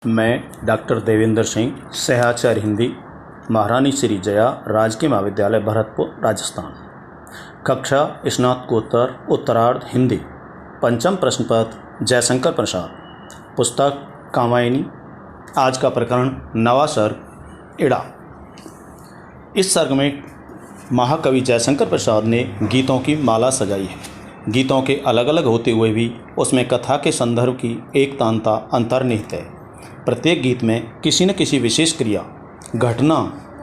मैं डॉक्टर देवेंद्र सिंह, सहआचार्य हिंदी, महारानी श्री जया राजकीय महाविद्यालय भरतपुर, राजस्थान। कक्षा स्नातकोत्तर उत्तरार्ध हिंदी। पंचम प्रश्न पत्र जयशंकर प्रसाद, पुस्तक कामायनी। आज का प्रकरण नवा सर्ग इड़ा। इस सर्ग में महाकवि जयशंकर प्रसाद ने गीतों की माला सजाई है। गीतों के अलग अलग होते हुए भी उसमें कथा के संदर्भ की एकतानता अंतर्निहित है। प्रत्येक गीत में किसी न किसी विशेष क्रिया, घटना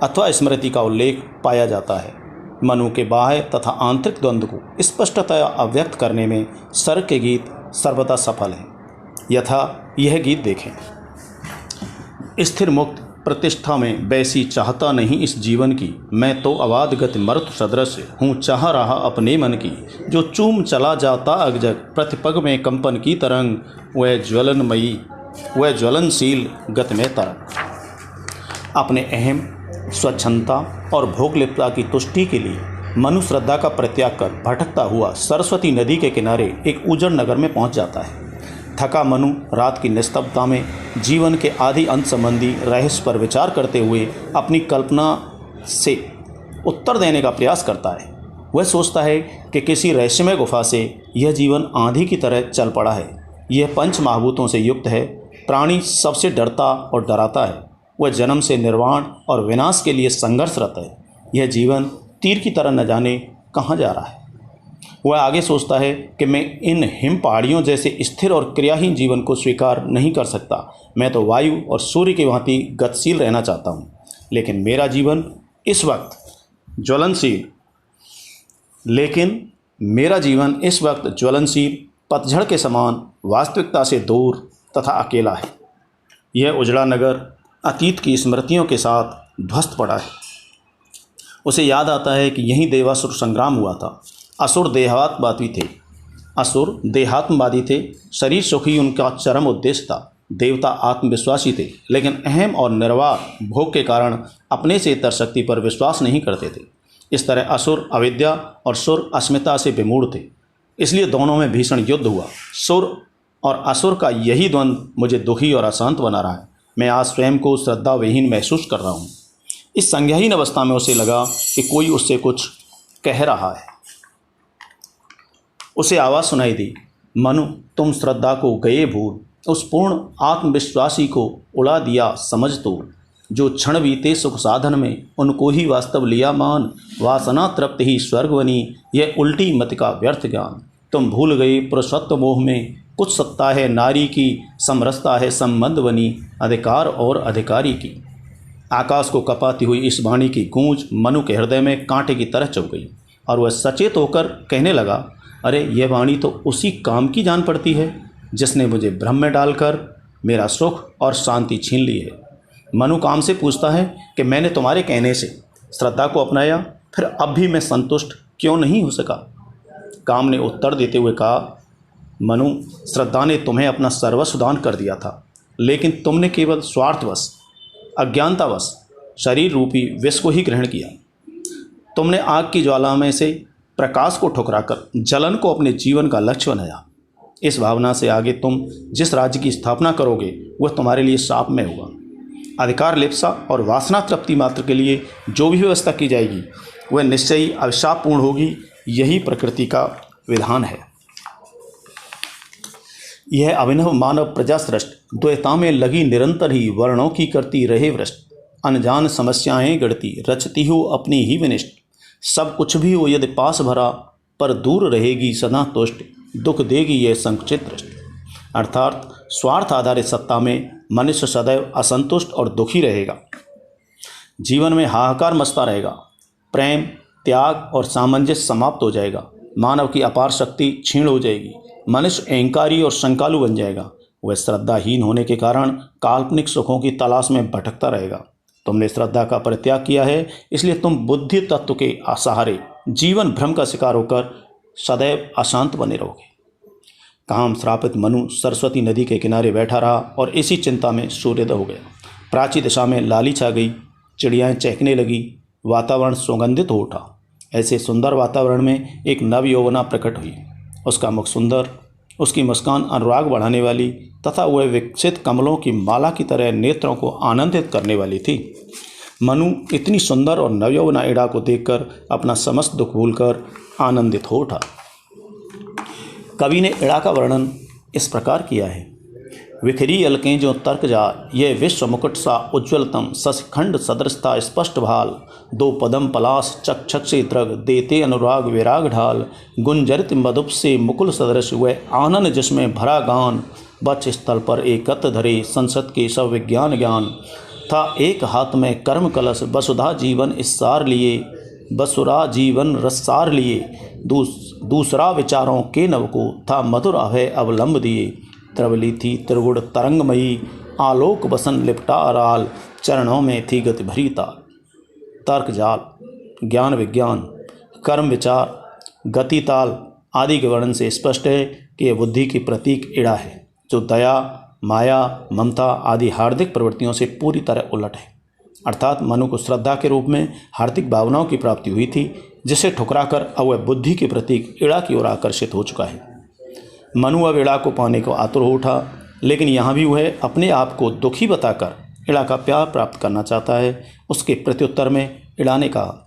अथवा स्मृति का उल्लेख पाया जाता है। मनु के बाह्य तथा आंतरिक द्वंद्व को स्पष्टतया अव्यक्त करने में सर्ग के गीत सर्वदा सफल हैं। यथा यह गीत देखें। स्थिर मुक्त प्रतिष्ठा में बैसी चाहता नहीं इस जीवन की, मैं तो अवाध गति मर्त सदृश हूँ चाह रहा अपने मन की। जो चूम चला जाता अगजग प्रतिपग में कंपन की तरंग, वह ज्वलनमयी वह ज्वलनशील गति में तरंग। अपने अहम स्वच्छंदता और भोगलिप्तता की तुष्टि के लिए मनु श्रद्धा का परित्याग कर भटकता हुआ सरस्वती नदी के किनारे एक उजड़ नगर में पहुंच जाता है। थका मनु रात की निस्तब्धता में जीवन के आदि अंत संबंधी रहस्य पर विचार करते हुए अपनी कल्पना से उत्तर देने का प्रयास करता है। वह सोचता है कि किसी रहस्यमय गुफा से यह जीवन आंधी की तरह चल पड़ा है। यह पंच महाभूतों से युक्त है। प्राणी सबसे डरता और डराता है। वह जन्म से निर्वाण और विनाश के लिए संघर्षरत है। यह जीवन तीर की तरह न जाने कहाँ जा रहा है। वह आगे सोचता है कि मैं इन हिम पहाड़ियों जैसे स्थिर और क्रियाहीन जीवन को स्वीकार नहीं कर सकता। मैं तो वायु और सूर्य की भांति गतिशील रहना चाहता हूँ। लेकिन मेरा जीवन इस वक्त ज्वलनशील पतझड़ के समान वास्तविकता से दूर तथा अकेला है। यह उजड़ा नगर अतीत की स्मृतियों के साथ ध्वस्त पड़ा है। उसे याद आता है कि यहीं देवासुर संग्राम हुआ था। असुर देहात्मवादी थे। शरीर सुख ही उनका चरम उद्देश्य था। देवता आत्मविश्वासी थे, लेकिन अहम और निर्वाह भोग के कारण अपने से इतर शक्ति पर विश्वास नहीं करते थे। इस तरह असुर अविद्या और सुर अस्मिता से विमूढ़ थे। इसलिए दोनों में भीषण युद्ध हुआ। सुर और असुर का यही द्वंद्व मुझे दुखी और अशांत बना रहा है। मैं आज स्वयं को श्रद्धा विहीन महसूस कर रहा हूँ। इस संज्ञाहीन अवस्था में उसे लगा कि कोई उससे कुछ कह रहा है। उसे आवाज़ सुनाई दी, मनु तुम श्रद्धा को गए भूल, उस पूर्ण आत्मविश्वासी को उड़ा दिया समझ तो। जो क्षण बीते सुख साधन में, उनको ही वास्तव लिया मान। वासना तृप्त ही स्वर्ग बनी, यह उल्टी मत का व्यर्थ ज्ञान। तुम भूल गए पुरुषत्व मोह में, कुछ सत्ता है नारी की, समरसता है संबंध बनी, अधिकार और अधिकारी की। आकाश को कपाती हुई इस वाणी की गूंज मनु के हृदय में कांटे की तरह चुभ गई और वह सचेत होकर कहने लगा, अरे यह वाणी तो उसी काम की जान पड़ती है जिसने मुझे भ्रम में डालकर मेरा सुख और शांति छीन ली है। मनु काम से पूछता है कि मैंने तुम्हारे कहने से श्रद्धा को अपनाया, फिर अब भी मैं संतुष्ट क्यों नहीं हो सका। काम ने उत्तर देते हुए कहा, मनु श्रद्धा ने तुम्हें अपना सर्वस्व दान कर दिया था, लेकिन तुमने केवल स्वार्थवश अज्ञानतावश शरीर रूपी विष को ही ग्रहण किया। तुमने आग की ज्वाला में से प्रकाश को ठुकराकर जलन को अपने जीवन का लक्ष्य बनाया। इस भावना से आगे तुम जिस राज्य की स्थापना करोगे वह तुम्हारे लिए शापमय होगा। अधिकार लिप्सा और वासना तृप्ति मात्र के लिए जो भी व्यवस्था की जाएगी वह निश्चय ही अभिशापपूर्ण होगी। यही प्रकृति का विधान है। यह अभिनव मानव प्रजा सृष्ट द्वैता में लगी निरंतर ही वर्णों की करती रहे भ्रष्ट। अनजान समस्याएं गढ़ती रचती हो अपनी ही विनिष्ट। सब कुछ भी हो यदि पास भरा, पर दूर रहेगी सदा तुष्ट। दुख देगी यह संकुचित दृष्टि। अर्थात स्वार्थ आधारित सत्ता में मनुष्य सदैव असंतुष्ट और दुखी रहेगा। जीवन में हाहाकार मचता रहेगा। प्रेम, त्याग और सामंजस्य समाप्त हो जाएगा। मानव की अपार शक्ति क्षीण हो जाएगी। मनुष्य अहंकारी और शंकालु बन जाएगा। वह श्रद्धाहीन होने के कारण काल्पनिक सुखों की तलाश में भटकता रहेगा। तुमने श्रद्धा का परित्याग किया है, इसलिए तुम बुद्धि तत्व के असहारे जीवन भ्रम का शिकार होकर सदैव अशांत बने रहोगे। काम श्रापित मनु सरस्वती नदी के किनारे बैठा रहा और इसी चिंता में सूर्योदय हो गया। प्राची दिशा में लाली छा गई। चिड़ियाएँ चहकने लगी। वातावरण सुगंधित हो उठा। ऐसे सुंदर वातावरण में एक नव यौवना प्रकट हुई। उसका मुख सुंदर, उसकी मुस्कान अनुराग बढ़ाने वाली तथा वह विकसित कमलों की माला की तरह नेत्रों को आनंदित करने वाली थी। मनु इतनी सुंदर और नवयौवना इड़ा को देखकर अपना समस्त दुख भूलकर आनंदित हो उठा। कवि ने इड़ा का वर्णन इस प्रकार किया है। विखरी अलकें जो तर्क जा, ये विश्व मुकुट सा उज्ज्वलतम, शशखंड सदृशता स्पष्ट भाल, दो पदम पलाश चक्षक से द्रग, देते अनुराग विराग ढाल, गुंजरित मधुप से मुकुल सदृश, वह आनंद जिसमें भरा गान, वक्ष स्थल पर एकत्र धरे संसद के सब विज्ञान ज्ञान, था एक हाथ में कर्म कलश, वसुधा जीवन इस्सार लिए, बसुरा जीवन रसार लिए, दूसरा विचारों के नव को, था मधुर अभय अवलंब दिए, त्रिवली थी त्रिगुण तरंगमयी, आलोक बसन लिपटा अराल, चरणों में थी गति भरी ताल। तर्क जाल, ज्ञान विज्ञान, कर्म विचार, गति ताल आदि के वर्णन से स्पष्ट है कि यह बुद्धि की प्रतीक इड़ा है, जो दया, माया, ममता आदि हार्दिक प्रवृत्तियों से पूरी तरह उलट है। अर्थात मनु को श्रद्धा के रूप में हार्दिक भावनाओं की प्राप्ति हुई थी, जिसे ठुकराकर अब वह बुद्धि के प्रतीक इड़ा की ओर आकर्षित हो चुका है। मनु अब इड़ा को पाने को आतुर हो उठा, लेकिन यहाँ भी वह अपने आप को दुखी बताकर इड़ा का प्यार प्राप्त करना चाहता है। उसके प्रत्युत्तर में इड़ा ने कहा,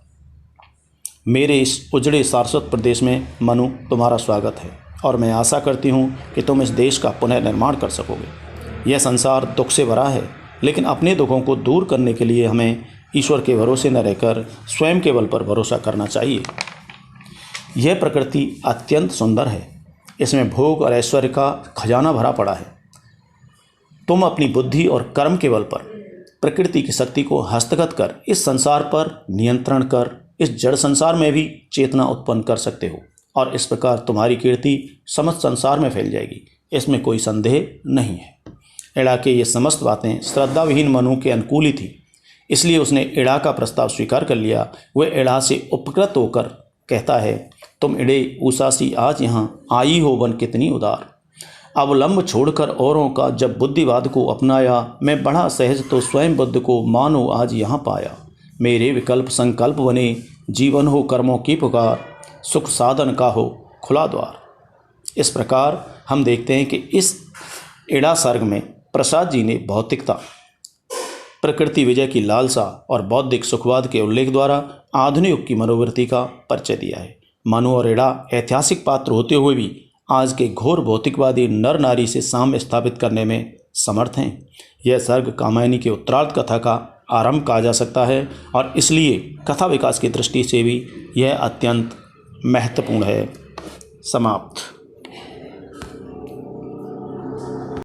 मेरे इस उजड़े सारस्वत प्रदेश में मनु तुम्हारा स्वागत है और मैं आशा करती हूँ कि तुम इस देश का पुनर्निर्माण कर सकोगे। यह संसार दुख से भरा है, लेकिन अपने दुखों को दूर करने के लिए हमें ईश्वर के भरोसे न रहकर स्वयं के बल पर भरोसा करना चाहिए। यह प्रकृति अत्यंत सुंदर है, इसमें भोग और ऐश्वर्य का खजाना भरा पड़ा है। तुम अपनी बुद्धि और कर्म के बल पर प्रकृति की शक्ति को हस्तगत कर इस संसार पर नियंत्रण कर इस जड़ संसार में भी चेतना उत्पन्न कर सकते हो और इस प्रकार तुम्हारी कीर्ति समस्त संसार में फैल जाएगी, इसमें कोई संदेह नहीं है। इड़ा के ये समस्त बातें श्रद्धाविहीन मनु के अनुकूल ही थी, इसलिए उसने इड़ा का प्रस्ताव स्वीकार कर लिया। वह इड़ा से उपकृत होकर कहता है, तुम इड़े उषासी आज यहाँ आई हो बन कितनी उदार, अवलंब छोड़कर औरों का जब बुद्धिवाद को अपनाया, मैं बढ़ा सहज तो स्वयं बुद्ध को मानो आज यहाँ पाया, मेरे विकल्प संकल्प बने जीवन हो कर्मों की पुकार, सुख साधन का हो खुला द्वार। इस प्रकार हम देखते हैं कि इस इड़ा सर्ग में प्रसाद जी ने भौतिकता, प्रकृति विजय की लालसा और बौद्धिक सुखवाद के उल्लेख द्वारा आधुनिक युग की मनोवृत्ति का परिचय दिया है। मनु और इड़ा ऐतिहासिक पात्र होते हुए भी आज के घोर भौतिकवादी नर नारी से साम्य स्थापित करने में समर्थ हैं। यह सर्ग कामायनी के उत्तरार्ध कथा का आरंभ कहा जा सकता है और इसलिए कथा विकास की दृष्टि से भी यह अत्यंत महत्वपूर्ण है। समाप्त।